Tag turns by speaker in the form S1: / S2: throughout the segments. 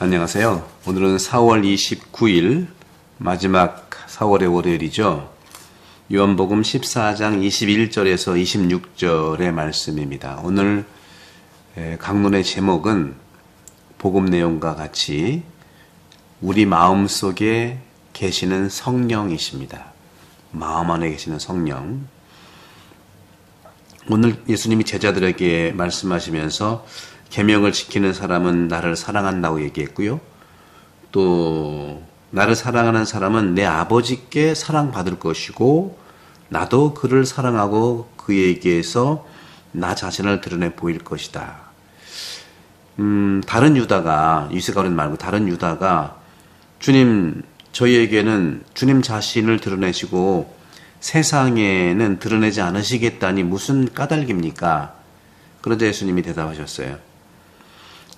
S1: 안녕하세요. 오늘은 4월 29일 마지막 4월의 월요일이죠. 요한복음 14장 21절에서 26절의 말씀입니다. 오늘 강론의 제목은 복음 내용과 같이 우리 마음속에 계시는 성령이십니다. 마음 안에 계시는 성령. 오늘 예수님이 제자들에게 말씀하시면서 계명을 지키는 사람은 나를 사랑한다고 얘기했고요. 또 나를 사랑하는 사람은 내 아버지께 사랑받을 것이고 나도 그를 사랑하고 그에게서 나 자신을 드러내 보일 것이다. 다른 유다가, 유스가랴 말고 다른 유다가 주님, 저희에게는 주님 자신을 드러내시고 세상에는 드러내지 않으시겠다니 무슨 까닭입니까? 그러자 예수님이 대답하셨어요.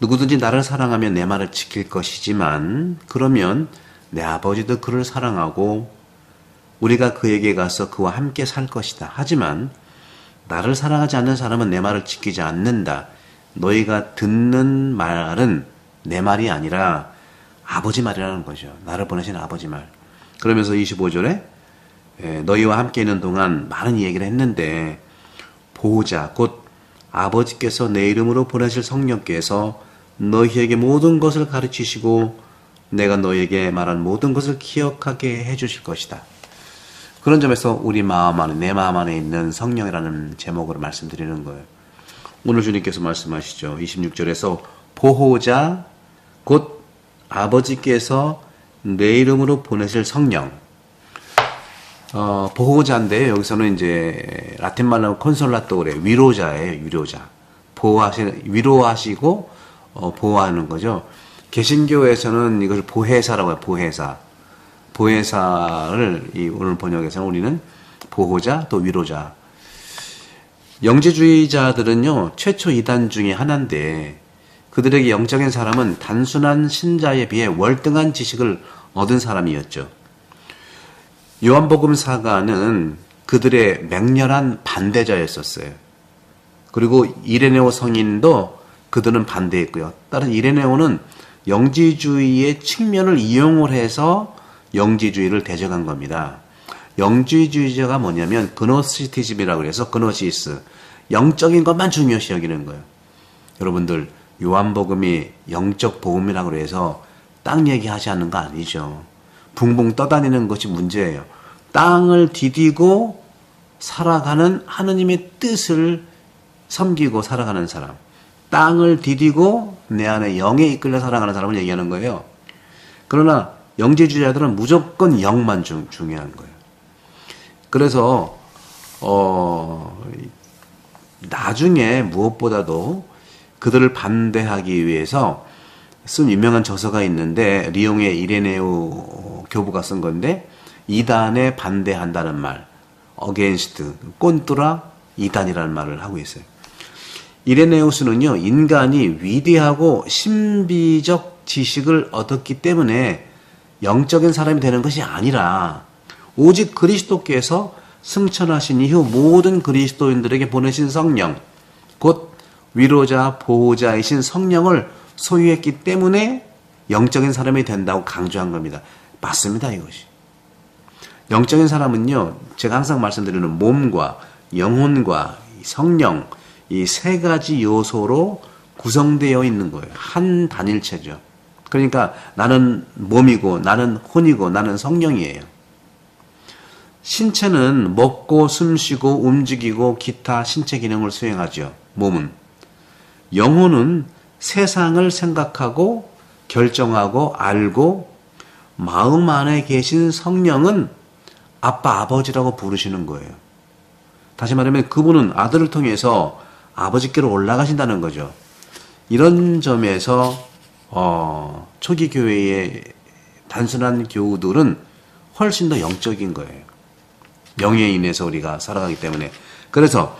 S1: 누구든지 나를 사랑하면 내 말을 지킬 것이지만 그러면 내 아버지도 그를 사랑하고 우리가 그에게 가서 그와 함께 살 것이다. 하지만 나를 사랑하지 않는 사람은 내 말을 지키지 않는다. 너희가 듣는 말은 내 말이 아니라 아버지 말이라는 거죠. 나를 보내신 아버지 말. 그러면서 25절에 너희와 함께 있는 동안 많은 얘기를 했는데 보호자 곧 아버지께서 내 이름으로 보내실 성령께서 너희에게 모든 것을 가르치시고 내가 너희에게 말한 모든 것을 기억하게 해주실 것이다. 그런 점에서 우리 마음 안에, 내 마음 안에 있는 성령이라는 제목으로 말씀드리는 거예요. 오늘 주님께서 말씀하시죠. 26절에서 보호자 곧 아버지께서 내 이름으로 보내실 성령. 보호자인데 여기서는 이제 라틴 말로 콘솔라토레, 위로자예요. 위로자. 위로하시고 보호하는 거죠. 개신교에서는 이것을 보혜사라고 해요. 보혜사. 보혜사를 오늘 번역에서는 우리는 보호자 또 위로자. 영지주의자들은요, 최초 이단 중에 하나인데 그들에게 영적인 사람은 단순한 신자에 비해 월등한 지식을 얻은 사람이었죠. 요한복음 사가는 그들의 맹렬한 반대자였었어요. 그리고 이레네오 성인도 그들은 반대했고요. 따라서 이레네오는 영지주의의 측면을 이용을 해서 영지주의를 대적한 겁니다. 영지주의자가 뭐냐면 그노시티즘이라고 해서 그노시스, 영적인 것만 중요시 여기는 거예요. 여러분들 요한복음이 영적 복음이라고 해서 땅 얘기하지 않는 거 아니죠. 붕붕 떠다니는 것이 문제예요. 땅을 디디고 살아가는 하느님의 뜻을 섬기고 살아가는 사람, 땅을 디디고 내 안에 영에 이끌려 살아가는 사람을 얘기하는 거예요. 그러나 영지주의자들은 무조건 영만 중요한 거예요. 그래서 나중에 무엇보다도 그들을 반대하기 위해서 쓴 유명한 저서가 있는데 리옹의 이레네오 교부가 쓴 건데 이단에 반대한다는 말, against, 꼰뚜라 이단이라는 말을 하고 있어요. 이레네우스는요, 인간이 위대하고 신비적 지식을 얻었기 때문에 영적인 사람이 되는 것이 아니라 오직 그리스도께서 승천하신 이후 모든 그리스도인들에게 보내신 성령, 곧 위로자, 보호자이신 성령을 소유했기 때문에 영적인 사람이 된다고 강조한 겁니다. 맞습니다, 이것이. 영적인 사람은요, 제가 항상 말씀드리는 몸과 영혼과 성령, 이 세 가지 요소로 구성되어 있는 거예요. 한 단일체죠. 그러니까 나는 몸이고 나는 혼이고 나는 성령이에요. 신체는 먹고 숨쉬고 움직이고 기타 신체 기능을 수행하죠. 몸은. 영혼은 세상을 생각하고 결정하고 알고 마음 안에 계신 성령은 아빠 아버지라고 부르시는 거예요. 다시 말하면 그분은 아들을 통해서 아버지께로 올라가신다는 거죠. 이런 점에서 초기 교회의 단순한 교우들은 훨씬 더 영적인 거예요. 영에 인해서 우리가 살아가기 때문에. 그래서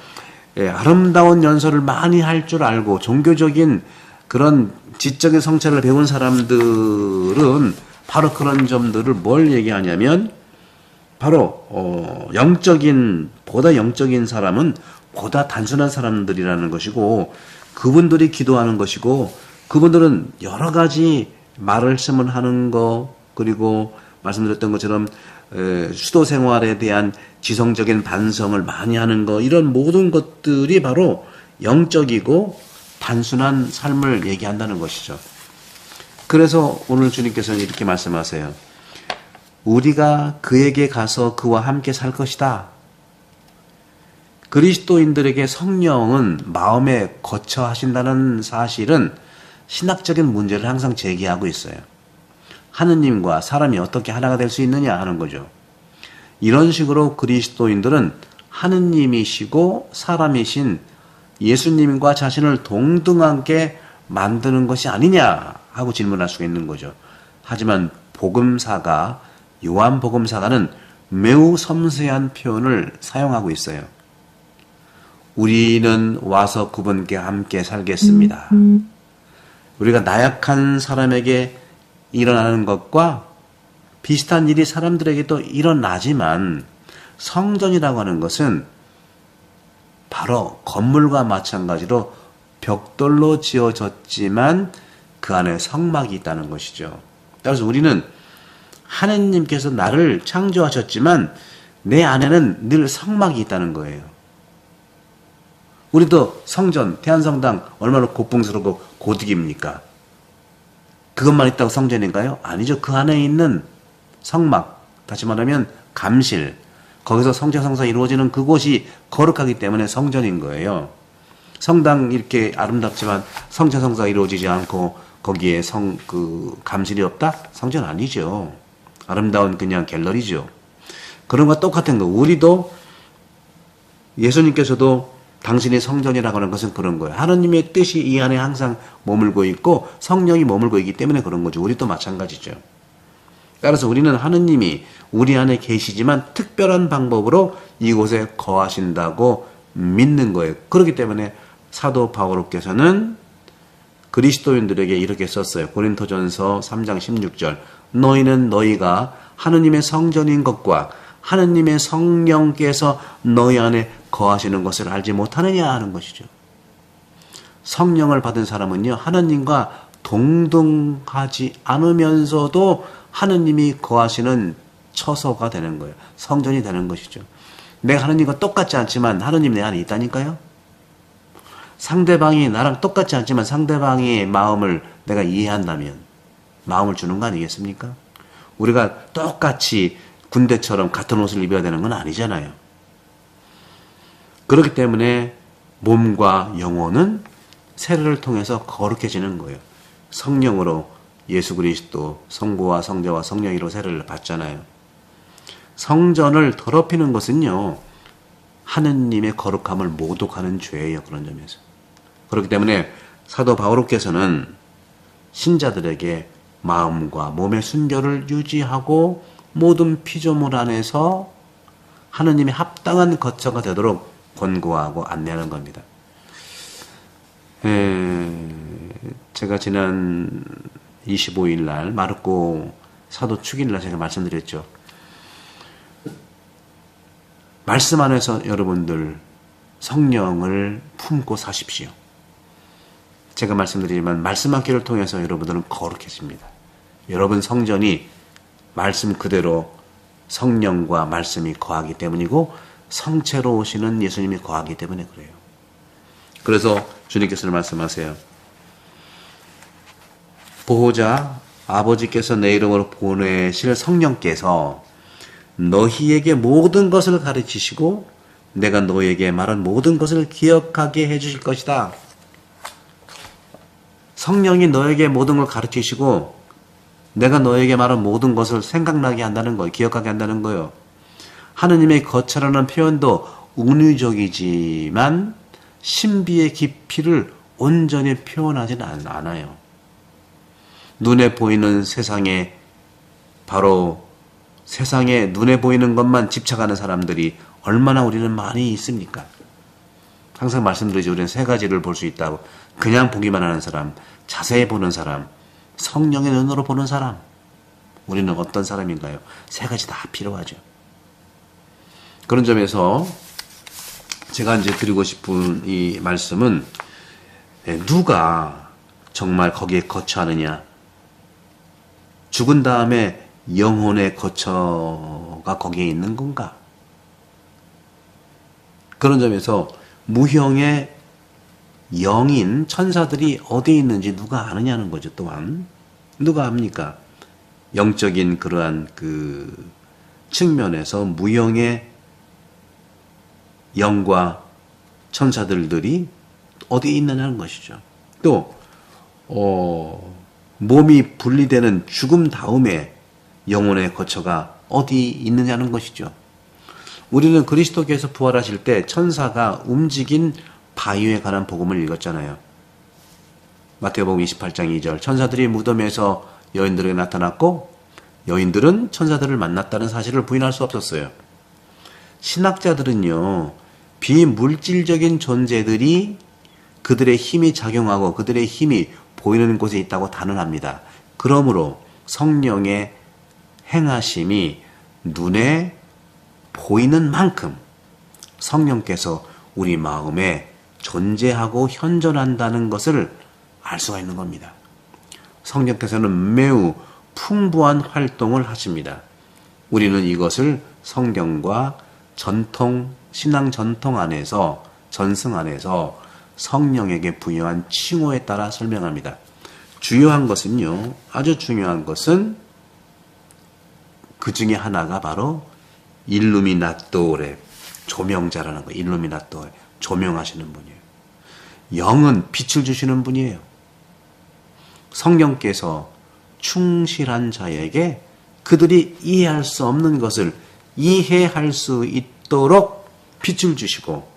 S1: 아름다운 연설을 많이 할 줄 알고 종교적인 그런 지적인 성찰을 배운 사람들은 바로 그런 점들을 뭘 얘기하냐면 바로 보다 영적인 사람은 보다 단순한 사람들이라는 것이고 그분들이 기도하는 것이고 그분들은 여러 가지 말씀을 하는 거, 그리고 말씀드렸던 것처럼 수도 생활에 대한 지성적인 반성을 많이 하는 거, 이런 모든 것들이 바로 영적이고 단순한 삶을 얘기한다는 것이죠. 그래서 오늘 주님께서는 이렇게 말씀하세요. 우리가 그에게 가서 그와 함께 살 것이다. 그리스도인들에게 성령은 마음에 거처 하신다는 사실은 신학적인 문제를 항상 제기하고 있어요. 하느님과 사람이 어떻게 하나가 될 수 있느냐 하는 거죠. 이런 식으로 그리스도인들은 하느님이시고 사람이신 예수님과 자신을 동등하게 만드는 것이 아니냐 하고 질문할 수가 있는 거죠. 하지만 복음사가, 요한 복음사가는 매우 섬세한 표현을 사용하고 있어요. 우리는 와서 그분께 함께 살겠습니다. 우리가 나약한 사람에게 일어나는 것과 비슷한 일이 사람들에게도 일어나지만 성전이라고 하는 것은 바로 건물과 마찬가지로 벽돌로 지어졌지만 그 안에 성막이 있다는 것이죠. 따라서 우리는 하느님께서 나를 창조하셨지만 내 안에는 늘 성막이 있다는 거예요. 우리도 성전, 대한성당 얼마나 고풍스럽고 고딕입니까? 그것만 있다고 성전인가요? 아니죠. 그 안에 있는 성막, 다시 말하면 감실, 거기서 성제성사가 이루어지는 그곳이 거룩하기 때문에 성전인 거예요. 성당 이렇게 아름답지만 성제성사가 이루어지지 않고 거기에 감실이 없다? 성전 아니죠. 아름다운 그냥 갤러리죠. 그런 것과 똑같은 거. 우리도 예수님께서도 당신이 성전이라고 하는 것은 그런 거예요. 하나님의 뜻이 이 안에 항상 머물고 있고 성령이 머물고 있기 때문에 그런 거죠. 우리도 마찬가지죠. 따라서 우리는 하느님이 우리 안에 계시지만 특별한 방법으로 이곳에 거하신다고 믿는 거예요. 그렇기 때문에 사도 바오로께서는 그리스도인들에게 이렇게 썼어요. 고린토전서 3장 16절. 너희는 너희가 하느님의 성전인 것과 하느님의 성령께서 너희 안에 거하시는 것을 알지 못하느냐 하는 것이죠. 성령을 받은 사람은요, 하느님과 동등하지 않으면서도 하느님이 거하시는 처소가 되는 거예요. 성전이 되는 것이죠. 내가 하느님과 똑같지 않지만 하느님 내 안에 있다니까요. 상대방이 나랑 똑같지 않지만 상대방의 마음을 내가 이해한다면 마음을 주는 거 아니겠습니까? 우리가 똑같이 군대처럼 같은 옷을 입어야 되는 건 아니잖아요. 그렇기 때문에 몸과 영혼은 세례를 통해서 거룩해지는 거예요. 성령으로 예수 그리스도 성부와 성자와 성령으로 세례를 받잖아요. 성전을 더럽히는 것은요, 하느님의 거룩함을 모독하는 죄예요. 그런 점에서. 그렇기 때문에 사도 바오로께서는 신자들에게 마음과 몸의 순결을 유지하고 모든 피조물 안에서 하느님의 합당한 거처가 되도록 권고하고 안내하는 겁니다. 제가 지난 25일 날 마르코 사도 축일날 제가 말씀드렸죠. 말씀 안에서 여러분들 성령을 품고 사십시오. 제가 말씀드리지만 말씀 한 끼를 통해서 여러분들은 거룩해집니다. 여러분 성전이 말씀 그대로 성령과 말씀이 거하기 때문이고 성체로 오시는 예수님이 거하기 때문에 그래요. 그래서 주님께서는 말씀하세요. 보호자 아버지께서 내 이름으로 보내실 성령께서 너희에게 모든 것을 가르치시고 내가 너희에게 말한 모든 것을 기억하게 해주실 것이다. 성령이 너에게 모든 걸 가르치시고 내가 너에게 말한 모든 것을 생각나게 한다는 거예요. 기억하게 한다는 거예요. 하느님의 거처라는 표현도 은유적이지만 신비의 깊이를 온전히 표현하지는 않아요. 눈에 보이는 세상에 바로 세상에 눈에 보이는 것만 집착하는 사람들이 얼마나 우리는 많이 있습니까? 항상 말씀드리죠. 우리는 세 가지를 볼 수 있다고. 그냥 보기만 하는 사람, 자세히 보는 사람, 성령의 눈으로 보는 사람. 우리는 어떤 사람인가요? 세 가지 다 필요하죠. 그런 점에서 제가 이제 드리고 싶은 이 말씀은 누가 정말 거기에 거처하느냐? 죽은 다음에 영혼의 거처가 거기에 있는 건가? 그런 점에서 무형의 영인 천사들이 어디에 있는지 누가 아느냐는 거죠. 또한 누가 압니까? 영적인 그러한 그 측면에서 무형의 영과 천사들이 어디에 있느냐는 것이죠. 또 몸이 분리되는 죽음 다음에 영혼의 거처가 어디 있느냐는 것이죠. 우리는 그리스도께서 부활하실 때 천사가 움직인 바위에 관한 복음을 읽었잖아요. 마태복음 28장 2절 천사들이 무덤에서 여인들에게 나타났고 여인들은 천사들을 만났다는 사실을 부인할 수 없었어요. 신학자들은요, 비물질적인 존재들이 그들의 힘이 작용하고 그들의 힘이 보이는 곳에 있다고 단언합니다. 그러므로 성령의 행하심이 눈에 보이는 만큼 성령께서 우리 마음에 존재하고 현존한다는 것을 알 수가 있는 겁니다. 성령께서는 매우 풍부한 활동을 하십니다. 우리는 이것을 성경과 전통, 신앙 전통 안에서, 전승 안에서 성령에게 부여한 칭호에 따라 설명합니다. 중요한 것은요, 아주 중요한 것은 그 중에 하나가 바로 일루미나토레, 조명자라는 거예요. 일루미나토레, 조명하시는 분이에요. 영은 빛을 주시는 분이에요. 성령께서 충실한 자에게 그들이 이해할 수 없는 것을 이해할 수 있도록 빛을 주시고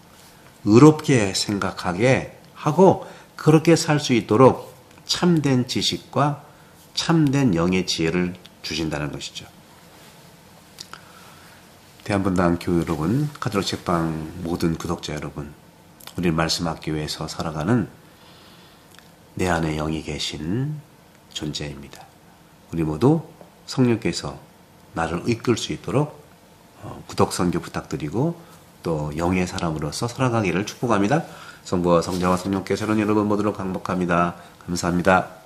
S1: 의롭게 생각하게 하고 그렇게 살 수 있도록 참된 지식과 참된 영의 지혜를 주신다는 것이죠. 대한분당 교회 여러분, 카톨릭 책방 모든 구독자 여러분, 우리는 말씀학교에서 살아가는 내 안에 영이 계신 존재입니다. 우리 모두 성령께서 나를 이끌 수 있도록 구독 선교 부탁드리고 또 영의 사람으로서 살아가기를 축복합니다. 성부와 성자와 성령께서는 여러분 모두를 강복합니다. 감사합니다.